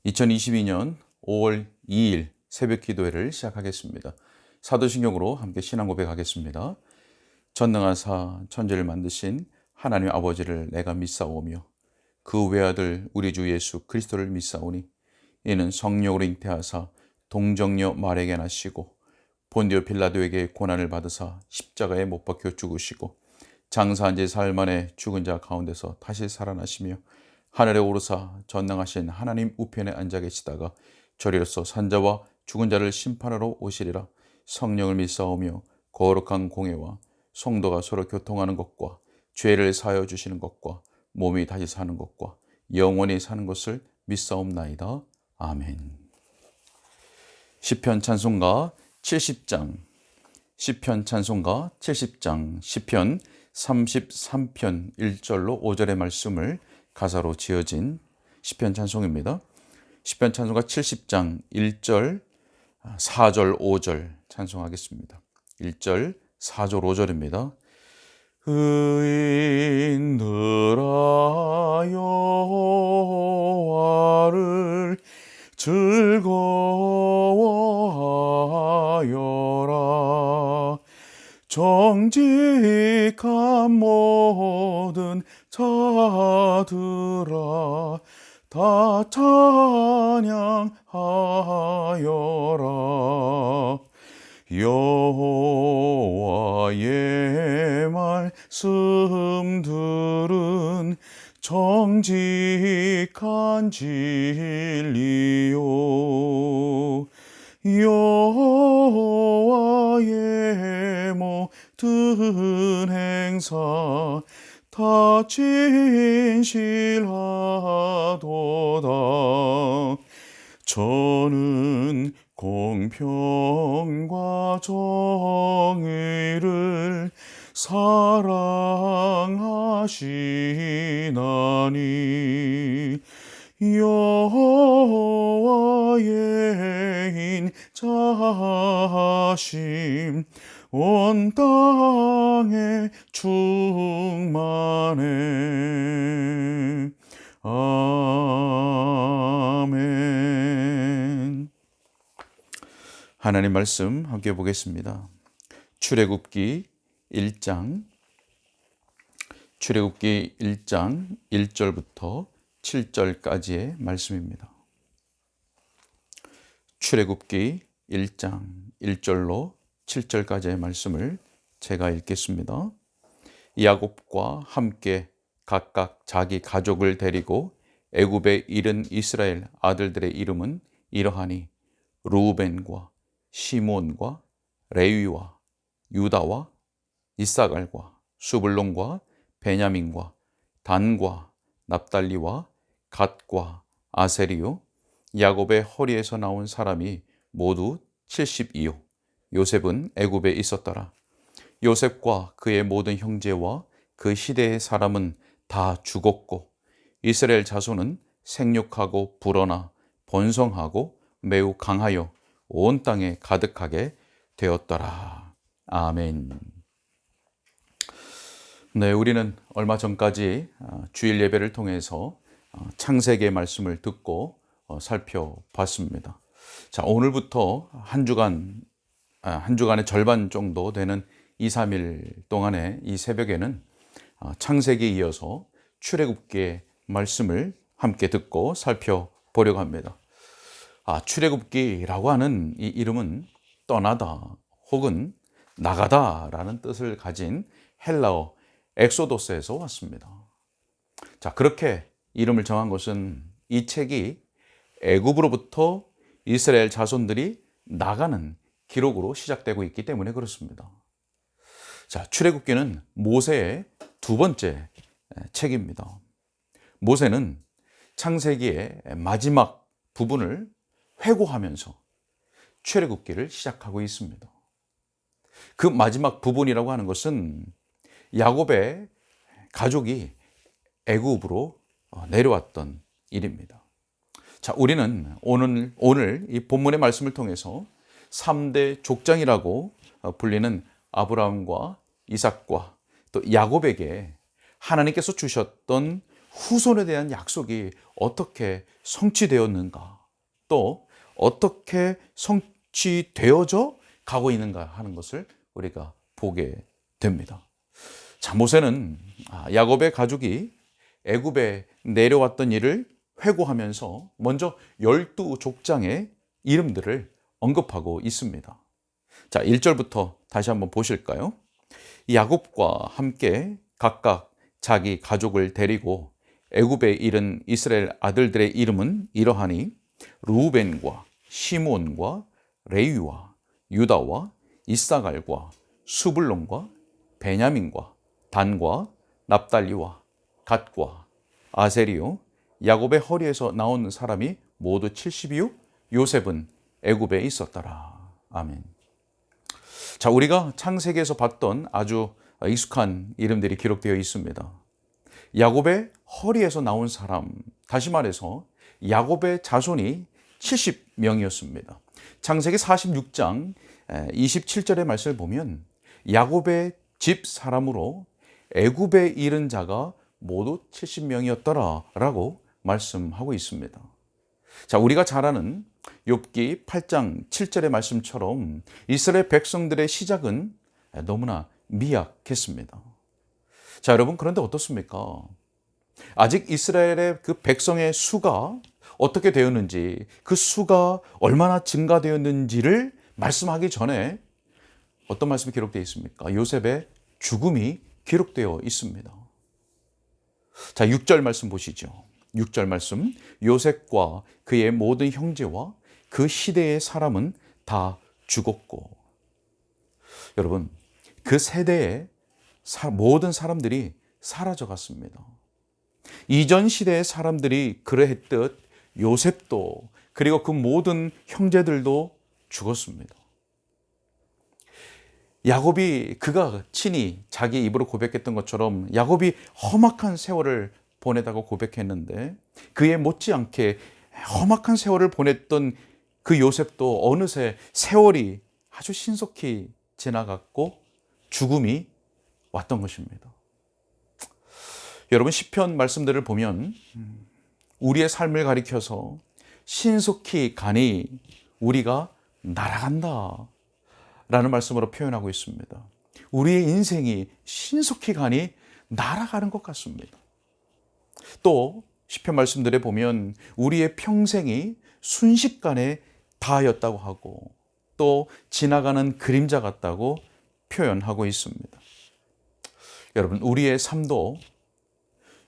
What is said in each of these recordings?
2022년 5월 2일 새벽 기도회를 시작하겠습니다. 사도신경으로 함께 신앙 고백하겠습니다. 전능하사 천지를 만드신 하나님 아버지를 내가 믿사오며 그 외아들 우리 주 예수 그리스도를 믿사오니 이는 성령으로 잉태하사 동정녀 마리아에게 나시고 본디오 빌라도에게 고난을 받으사 십자가에 못 박혀 죽으시고 장사한 지 사흘 만에 죽은 자 가운데서 다시 살아나시며 하늘에 오르사 전능하신 하나님 우편에 앉아 계시다가 저리로서 산자와 죽은 자를 심판하러 오시리라. 성령을 믿사오며 거룩한 공회와 성도가 서로 교통하는 것과 죄를 사하여 주시는 것과 몸이 다시 사는 것과 영원히 사는 것을 믿사옵나이다. 아멘. 시편 찬송가 70장 시편 찬송가 70장 시편 33편 1절로 5절의 말씀을 가사로 지어진 시편 찬송입니다. 시편 찬송가 70장 1절, 4절, 5절 찬송하겠습니다. 1절, 4절, 5절입니다. 의인들아 여호와를 즐거워하여라. 정직한 모든 자들아 다 찬양하여라. 여호와의 말씀들은 정직한 진리요 여호와의 모든 행사 다 진실하도다. 저는 공평과 정의를 사랑하시나니 여호와의 인자하심 온 땅에 충만해. 아멘. 하나님 말씀 함께 보겠습니다. 출애굽기 1장 1절부터 7절까지의 말씀입니다. 출애굽기 1장 1절로 7절까지의 말씀을 제가 읽겠습니다. 야곱과 함께 각각 자기 가족을 데리고 애굽에 이른 이스라엘 아들들의 이름은 이러하니 르우벤과 시몬과 레위와 유다와 이사갈과 수블론과 베냐민과 단과 납달리와 갓과 아세리요 야곱의 허리에서 나온 사람이 모두 70이요 요셉은 애굽에 있었더라. 요셉과 그의 모든 형제와 그 시대의 사람은 다 죽었고 이스라엘 자손은 생육하고 불어나 번성하고 매우 강하여 온 땅에 가득하게 되었더라. 아멘. 네, 우리는 얼마 전까지 주일 예배를 통해서 창세기의 말씀을 듣고 살펴봤습니다. 자, 오늘부터 한 주간의 절반 정도 되는 2, 3일 동안의 이 새벽에는 창세기에 이어서 출애굽기의 말씀을 함께 듣고 살펴보려고 합니다. 출애굽기라고 하는 이 이름은 떠나다 혹은 나가다라는 뜻을 가진 헬라어 엑소도스에서 왔습니다. 자, 그렇게 이름을 정한 것은 이 책이 애굽으로부터 이스라엘 자손들이 나가는 기록으로 시작되고 있기 때문에 그렇습니다. 자, 출애굽기는 모세의 두 번째 책입니다. 모세는 창세기의 마지막 부분을 회고하면서 출애굽기를 시작하고 있습니다. 그 마지막 부분이라고 하는 것은 야곱의 가족이 애굽으로 내려왔던 일입니다. 자, 우리는 오늘 이 본문의 말씀을 통해서 3대 족장이라고 불리는 아브라함과 이삭과 또 야곱에게 하나님께서 주셨던 후손에 대한 약속이 어떻게 성취되었는가, 또 어떻게 성취되어져 가고 있는가 하는 것을 우리가 보게 됩니다. 자, 모세는 야곱의 가족이 애굽에 내려왔던 일을 회고하면서 먼저 12족장의 이름들을 언급하고 있습니다. 자, 1절부터 다시 한번 보실까요? 야곱과 함께 각각 자기 가족을 데리고 애굽에 이른 이스라엘 아들들의 이름은 이러하니 루벤과 시몬과 레위와 유다와 이사갈과 수불론과 베냐민과 단과 납달리와 갓과 아세리요 야곱의 허리에서 나온 사람이 모두 70이요 요셉은 애굽에 있었더라. 아멘. 자, 우리가 창세기에서 봤던 아주 익숙한 이름들이 기록되어 있습니다. 야곱의 허리에서 나온 사람, 다시 말해서 야곱의 자손이 70명이었습니다. 창세기 46장 27절의 말씀을 보면 야곱의 집 사람으로 애굽에 이른 자가 모두 70명이었더라라고 말씀하고 있습니다. 자, 우리가 잘 아는 욥기 8장 7절의 말씀처럼 이스라엘 백성들의 시작은 너무나 미약했습니다. 자, 여러분, 그런데 어떻습니까? 아직 이스라엘의 그 백성의 수가 어떻게 되었는지, 그 수가 얼마나 증가되었는지를 말씀하기 전에 어떤 말씀이 기록되어 있습니까? 요셉의 죽음이 기록되어 있습니다. 자, 6절 말씀 보시죠. 6절 말씀, 요셉과 그의 모든 형제와 그 시대의 사람은 다 죽었고. 여러분, 그 세대의 모든 사람들이 사라져 갔습니다. 이전 시대의 사람들이 그러했듯 요셉도 그리고 그 모든 형제들도 죽었습니다. 야곱이 그가 친히 자기 입으로 고백했던 것처럼 야곱이 험악한 세월을 보내다고 고백했는데 그에 못지않게 험악한 세월을 보냈던 그 요셉도 어느새 세월이 아주 신속히 지나갔고 죽음이 왔던 것입니다. 여러분, 시편 말씀들을 보면 우리의 삶을 가리켜서 신속히 가니 우리가 날아간다 라는 말씀으로 표현하고 있습니다. 우리의 인생이 신속히 가니 날아가는 것 같습니다. 또 시편 말씀들에 보면 우리의 평생이 순식간에 다하였다고 하고 또 지나가는 그림자 같다고 표현하고 있습니다. 여러분, 우리의 삶도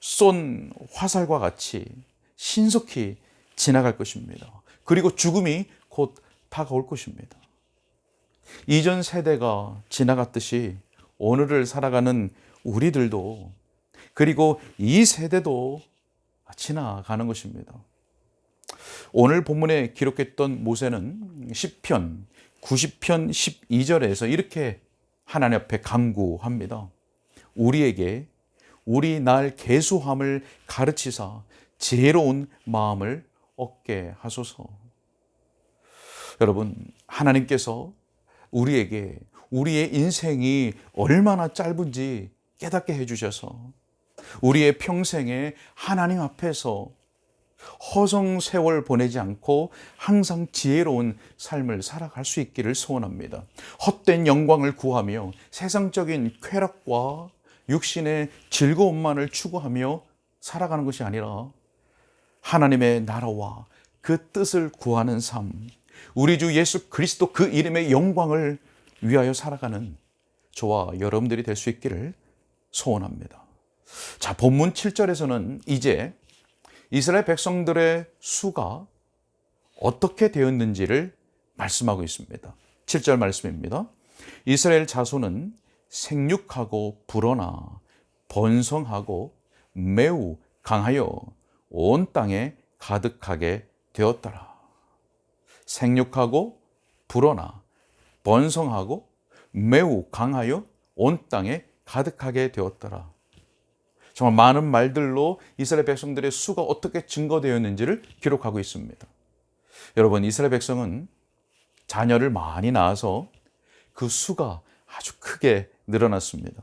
쏜 화살과 같이 신속히 지나갈 것입니다. 그리고 죽음이 곧 다가올 것입니다. 이전 세대가 지나갔듯이 오늘을 살아가는 우리들도 그리고 이 세대도 지나가는 것입니다. 오늘 본문에 기록했던 모세는 시편 90편 12절에서 이렇게 하나님 앞에 간구합니다. 우리에게 우리 날 계수함을 가르치사 지혜로운 마음을 얻게 하소서. 여러분, 하나님께서 우리에게 우리의 인생이 얼마나 짧은지 깨닫게 해주셔서 우리의 평생에 하나님 앞에서 허송 세월 보내지 않고 항상 지혜로운 삶을 살아갈 수 있기를 소원합니다. 헛된 영광을 구하며 세상적인 쾌락과 육신의 즐거움만을 추구하며 살아가는 것이 아니라 하나님의 나라와 그 뜻을 구하는 삶, 우리 주 예수 그리스도 그 이름의 영광을 위하여 살아가는 저와 여러분들이 될 수 있기를 소원합니다. 자, 본문 7절에서는 이제 이스라엘 백성들의 수가 어떻게 되었는지를 말씀하고 있습니다. 7절 말씀입니다. 이스라엘 자손은 생육하고 불어나 번성하고 매우 강하여 온 땅에 가득하게 되었더라. 생육하고 불어나 번성하고 매우 강하여 온 땅에 가득하게 되었더라. 정말 많은 말들로 이스라엘 백성들의 수가 어떻게 증거되었는지를 기록하고 있습니다. 여러분, 이스라엘 백성은 자녀를 많이 낳아서 그 수가 아주 크게 늘어났습니다.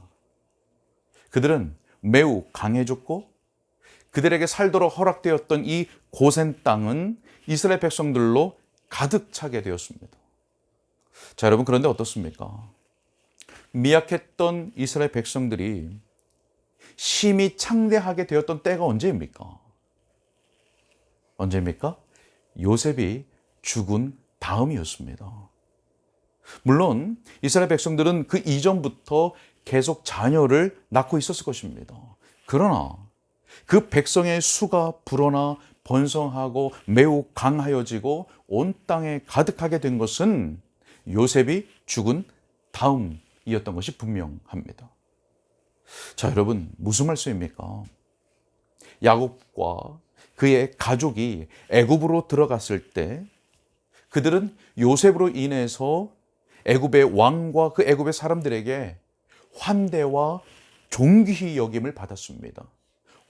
그들은 매우 강해졌고 그들에게 살도록 허락되었던 이 고센 땅은 이스라엘 백성들로 가득 차게 되었습니다. 자, 여러분, 그런데 어떻습니까? 미약했던 이스라엘 백성들이 심히 창대하게 되었던 때가 언제입니까? 언제입니까? 요셉이 죽은 다음이었습니다. 물론 이스라엘 백성들은 그 이전부터 계속 자녀를 낳고 있었을 것입니다. 그러나 그 백성의 수가 불어나 번성하고 매우 강하여지고 온 땅에 가득하게 된 것은 요셉이 죽은 다음이었던 것이 분명합니다. 자, 여러분, 무슨 말씀입니까? 야곱과 그의 가족이 애굽으로 들어갔을 때 그들은 요셉으로 인해서 애굽의 왕과 그 애굽의 사람들에게 환대와 존귀히 여김을 받았습니다.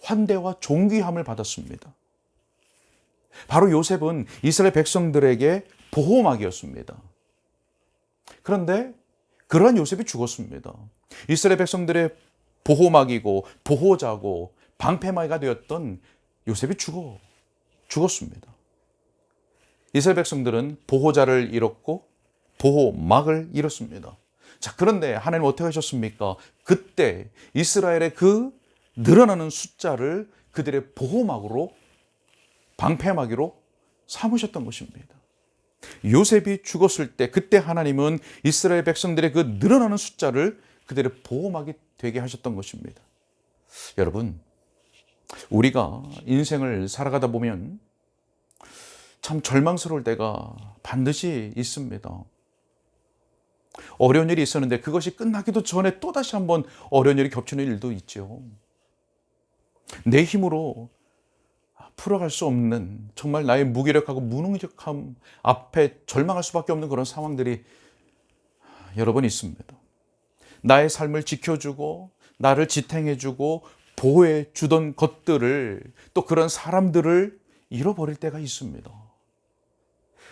환대와 존귀함을 받았습니다. 바로 요셉은 이스라엘 백성들에게 보호막이었습니다. 그런데 그러한 요셉이 죽었습니다. 이스라엘 백성들의 보호막이고 보호자고 방패막이가 되었던 요셉이 죽었습니다. 이스라엘 백성들은 보호자를 잃었고 보호막을 잃었습니다. 자, 그런데 하나님 어떻게 하셨습니까? 그때 이스라엘의 그 늘어나는 숫자를 그들의 보호막으로, 방패막이로 삼으셨던 것입니다. 요셉이 죽었을 때 그때 하나님은 이스라엘 백성들의 그 늘어나는 숫자를 그들의 보호막이 되게 하셨던 것입니다. 여러분, 우리가 인생을 살아가다 보면 참 절망스러울 때가 반드시 있습니다. 어려운 일이 있었는데 그것이 끝나기도 전에 또다시 한번 어려운 일이 겹치는 일도 있죠. 내 힘으로 풀어갈 수 없는, 정말 나의 무기력하고 무능력함 앞에 절망할 수밖에 없는 그런 상황들이 여러 번 있습니다. 나의 삶을 지켜주고 나를 지탱해주고 보호해주던 것들을, 또 그런 사람들을 잃어버릴 때가 있습니다.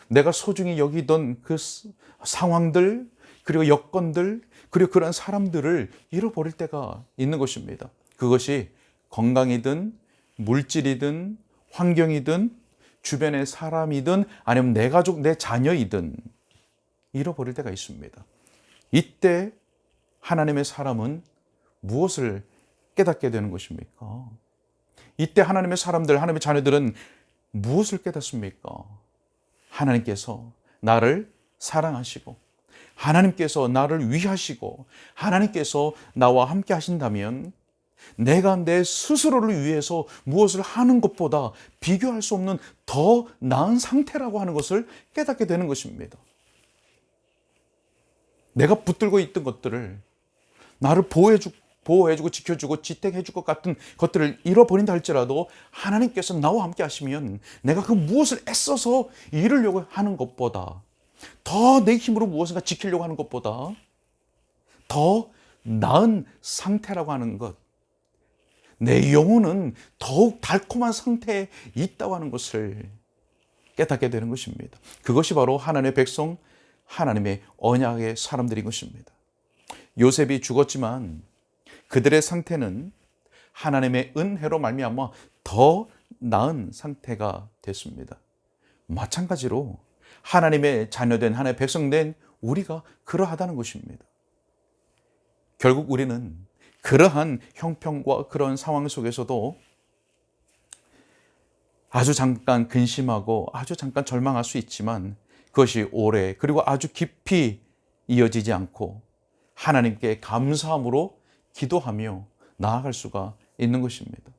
내가 소중히 여기던 그 상황들, 그리고 여건들, 그리고 그런 사람들을 잃어버릴 때가 있는 것입니다. 그것이 건강이든 물질이든 환경이든 주변의 사람이든 아니면 내 가족, 내 자녀이든 잃어버릴 때가 있습니다. 이때 하나님의 사람은 무엇을 깨닫게 되는 것입니까? 이때 하나님의 사람들, 하나님의 자녀들은 무엇을 깨닫습니까? 하나님께서 나를 사랑하시고 하나님께서 나를 위하시고 하나님께서 나와 함께 하신다면 내가 내 스스로를 위해서 무엇을 하는 것보다 비교할 수 없는 더 나은 상태라고 하는 것을 깨닫게 되는 것입니다. 내가 붙들고 있던 것들을, 나를 보호해주고 지켜주고 지탱해줄 것 같은 것들을 잃어버린다 할지라도 하나님께서 나와 함께 하시면 내가 그 무엇을 애써서 이루려고 하는 것보다, 더 내 힘으로 무엇인가 지키려고 하는 것보다 더 나은 상태라고 하는 것, 내 영혼은 더욱 달콤한 상태에 있다고 하는 것을 깨닫게 되는 것입니다. 그것이 바로 하나님의 백성, 하나님의 언약의 사람들인 것입니다. 요셉이 죽었지만 그들의 상태는 하나님의 은혜로 말미암아 더 나은 상태가 됐습니다. 마찬가지로 하나님의 자녀된, 하나님의 백성된 우리가 그러하다는 것입니다. 결국 우리는 그러한 형편과 그런 상황 속에서도 아주 잠깐 근심하고 아주 잠깐 절망할 수 있지만 그것이 오래, 그리고 아주 깊이 이어지지 않고 하나님께 감사함으로 기도하며 나아갈 수가 있는 것입니다.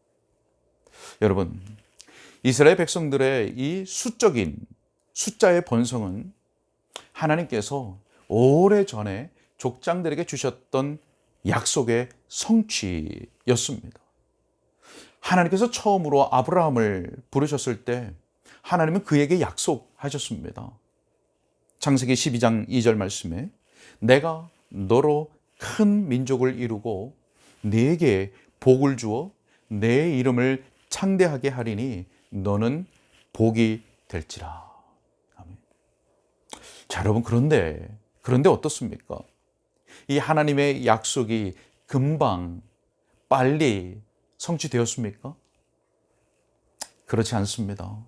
여러분, 이스라엘 백성들의 이 수적인 숫자의 번성은 하나님께서 오래전에 족장들에게 주셨던 약속의 성취였습니다. 하나님께서 처음으로 아브라함을 부르셨을 때 하나님은 그에게 약속하셨습니다. 창세기 12장 2절 말씀에 내가 너로 큰 민족을 이루고 네게 복을 주어 내 이름을 창대하게 하리니 너는 복이 될지라. 아멘. 자, 여러분, 그런데 어떻습니까? 이 하나님의 약속이 금방 빨리 성취되었습니까? 그렇지 않습니다.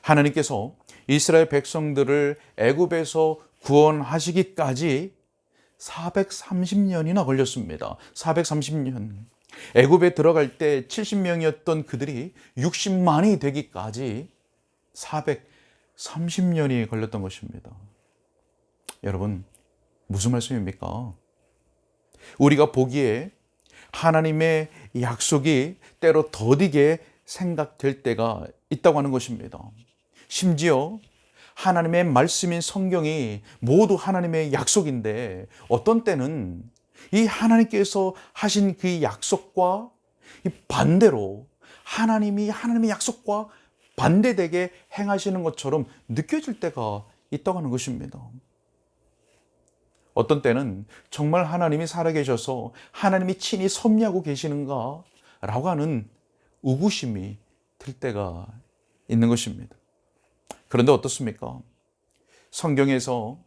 하나님께서 이스라엘 백성들을 애굽에서 구원하시기까지 430년이나 걸렸습니다. 430년. 애굽에 들어갈 때 70명이었던 그들이 60만이 되기까지 430년이 걸렸던 것입니다. 여러분, 무슨 말씀입니까? 우리가 보기에 하나님의 약속이 때로 더디게 생각될 때가 있다고 하는 것입니다. 심지어 하나님의 말씀인 성경이 모두 하나님의 약속인데 어떤 때는 이 하나님께서 하신 그 약속과 반대로 하나님이 하나님의 약속과 반대되게 행하시는 것처럼 느껴질 때가 있다고 하는 것입니다. 어떤 때는 정말 하나님이 살아계셔서 하나님이 친히 섭리하고 계시는가 라고 하는 의구심이 들 때가 있는 것입니다. 그런데 어떻습니까? 성경에서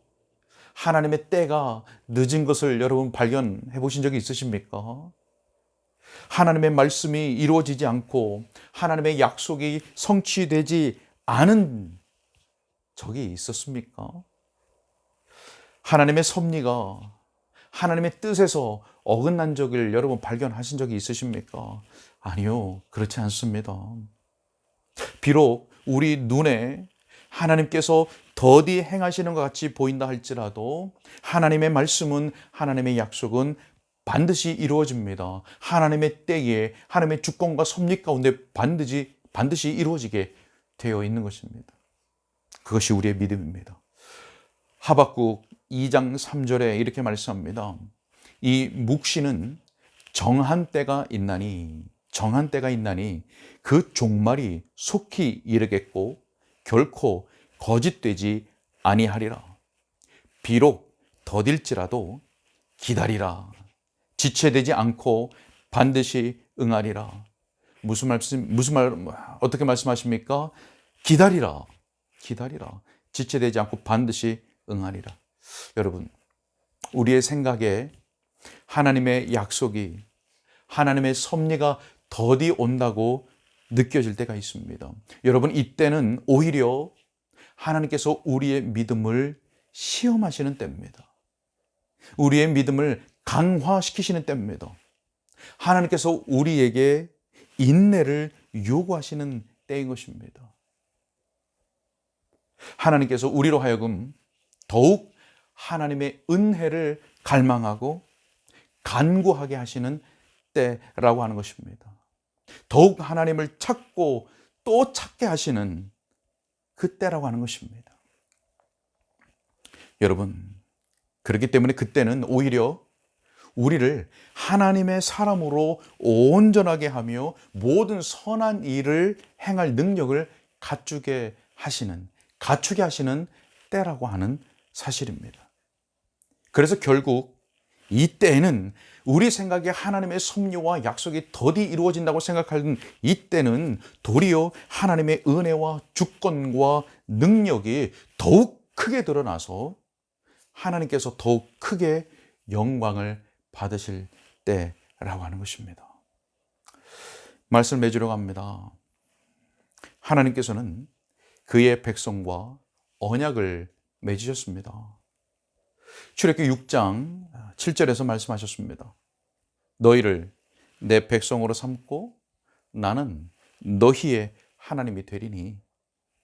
하나님의 때가 늦은 것을 여러분 발견해 보신 적이 있으십니까? 하나님의 말씀이 이루어지지 않고 하나님의 약속이 성취되지 않은 적이 있었습니까? 하나님의 섭리가 하나님의 뜻에서 어긋난 적을 여러분 발견하신 적이 있으십니까? 아니요, 그렇지 않습니다. 비록 우리 눈에 하나님께서 더디 행하시는 것 같이 보인다 할지라도 하나님의 말씀은, 하나님의 약속은 반드시 이루어집니다. 하나님의 때에 하나님의 주권과 섭리 가운데 반드시 이루어지게 되어 있는 것입니다. 그것이 우리의 믿음입니다. 하박국 2장 3절에 이렇게 말씀합니다. 이 묵시는 정한 때가 있나니 그 종말이 속히 이르겠고 결코 거짓되지 아니하리라. 비록 더딜지라도 기다리라. 지체되지 않고 반드시 응하리라. 어떻게 말씀하십니까? 기다리라. 지체되지 않고 반드시 응하리라. 여러분, 우리의 생각에 하나님의 약속이, 하나님의 섭리가 더디 온다고 느껴질 때가 있습니다. 여러분, 이때는 오히려 하나님께서 우리의 믿음을 시험하시는 때입니다. 우리의 믿음을 강화시키시는 때입니다. 하나님께서 우리에게 인내를 요구하시는 때인 것입니다. 하나님께서 우리로 하여금 더욱 하나님의 은혜를 갈망하고 간구하게 하시는 때라고 하는 것입니다. 더욱 하나님을 찾고 또 찾게 하시는 그 때라고 하는 것입니다. 여러분, 그렇기 때문에 그때는 오히려 우리를 하나님의 사람으로 온전하게 하며 모든 선한 일을 행할 능력을 갖추게 하시는 때라고 하는 사실입니다. 그래서 결국 이 때에는 우리 생각에 하나님의 섭리와 약속이 더디 이루어진다고 생각하는 이 때는 도리어 하나님의 은혜와 주권과 능력이 더욱 크게 드러나서 하나님께서 더욱 크게 영광을 받으실 때라고 하는 것입니다. 말씀을 맺으려고 합니다. 하나님께서는 그의 백성과 언약을 맺으셨습니다. 출애굽기 6장 7절에서 말씀하셨습니다. 너희를 내 백성으로 삼고 나는 너희의 하나님이 되리니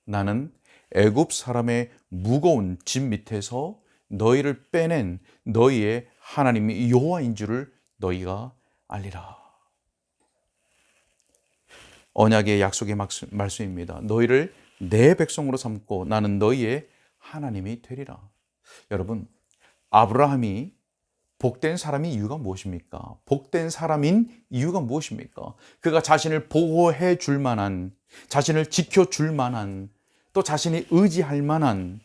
나는 애굽 사람의 무거운 짐 밑에서 너희를 빼낸 너희의 하나님이 여호와인 줄을 너희가 알리라. 언약의 약속의 말씀입니다. 너희를 내 백성으로 삼고 나는 너희의 하나님이 되리라. 여러분, 아브라함이 복된 사람인 이유가 무엇입니까? 복된 사람인 이유가 무엇입니까? 그가 자신을 보호해 줄 만한, 자신을 지켜줄 만한, 또 자신이 의지할 만한,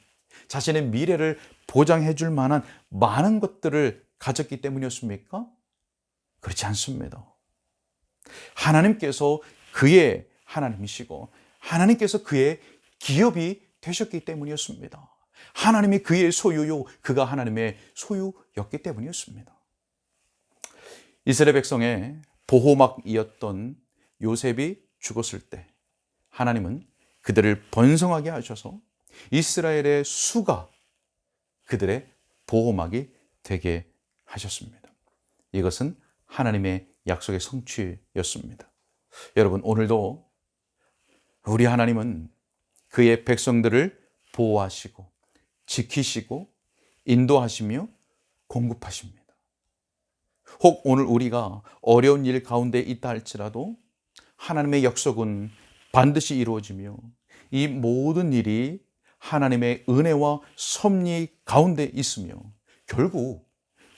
자신의 미래를 보장해 줄 만한 많은 것들을 가졌기 때문이었습니까? 그렇지 않습니다. 하나님께서 그의 하나님이시고 하나님께서 그의 기업이 되셨기 때문이었습니다. 하나님이 그의 소유요, 그가 하나님의 소유였기 때문이었습니다. 이스라엘 백성의 보호막이었던 요셉이 죽었을 때 하나님은 그들을 번성하게 하셔서 이스라엘의 수가 그들의 보호막이 되게 하셨습니다. 이것은 하나님의 약속의 성취였습니다. 여러분, 오늘도 우리 하나님은 그의 백성들을 보호하시고 지키시고 인도하시며 공급하십니다. 혹 오늘 우리가 어려운 일 가운데 있다 할지라도 하나님의 약속은 반드시 이루어지며 이 모든 일이 하나님의 은혜와 섭리 가운데 있으며 결국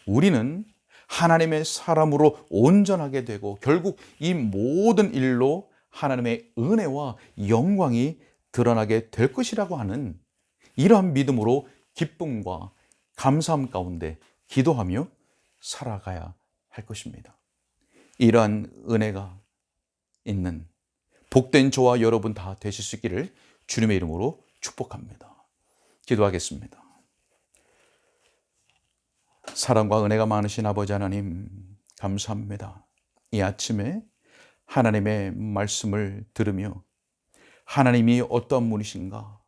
우리는 하나님의 사람으로 온전하게 되고 결국 이 모든 일로 하나님의 은혜와 영광이 드러나게 될 것이라고 하는 이러한 믿음으로 기쁨과 감사함 가운데 기도하며 살아가야 할 것입니다. 이러한 은혜가 있는 복된 저와 여러분 다 되실 수 있기를 주님의 이름으로 축복합니다. 기도하겠습니다. 사랑과 은혜가 많으신 아버지 하나님, 감사합니다. 이 아침에 하나님의 말씀을 들으며 하나님이 어떤 분이신가,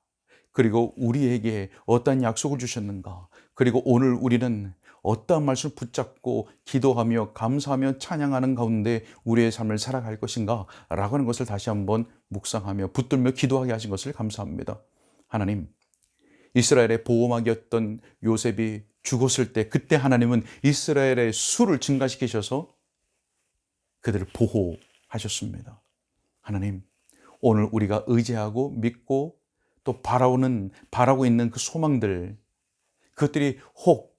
그리고 우리에게 어떤 약속을 주셨는가, 그리고 오늘 우리는 어떠한 말씀을 붙잡고 기도하며 감사하며 찬양하는 가운데 우리의 삶을 살아갈 것인가 라고 하는 것을 다시 한번 묵상하며 붙들며 기도하게 하신 것을 감사합니다. 하나님, 이스라엘의 보호막이었던 요셉이 죽었을 때 그때 하나님은 이스라엘의 수를 증가시키셔서 그들을 보호하셨습니다. 하나님, 오늘 우리가 의지하고 믿고 또 바라고 있는 그 소망들, 그것들이 혹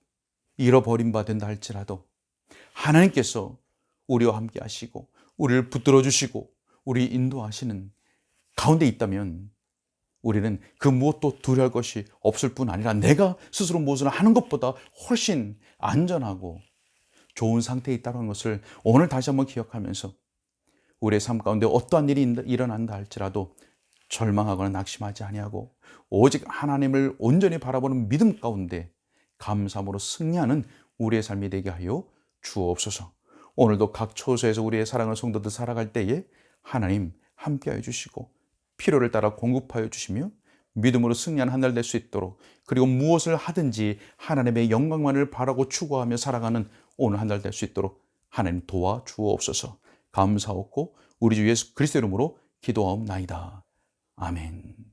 잃어버린 바 된다 할지라도 하나님께서 우리와 함께 하시고 우리를 붙들어 주시고 우리 인도하시는 가운데 있다면 우리는 그 무엇도 두려워할 것이 없을 뿐 아니라 내가 스스로 무엇을 하는 것보다 훨씬 안전하고 좋은 상태에 있다는 것을 오늘 다시 한번 기억하면서 우리의 삶 가운데 어떠한 일이 일어난다 할지라도 절망하거나 낙심하지 아니하고 오직 하나님을 온전히 바라보는 믿음 가운데 감사함으로 승리하는 우리의 삶이 되게 하여 주옵소서. 오늘도 각 처소에서 우리의 사랑하는 성도들 살아갈 때에 하나님 함께하여 주시고 필요를 따라 공급하여 주시며 믿음으로 승리하는 한 날 될 수 있도록, 그리고 무엇을 하든지 하나님의 영광만을 바라고 추구하며 살아가는 오늘 한 날 될 수 있도록 하나님 도와 주옵소서. 감사하고 우리 주 예수 그리스도 이름으로 기도하옵나이다. 아멘.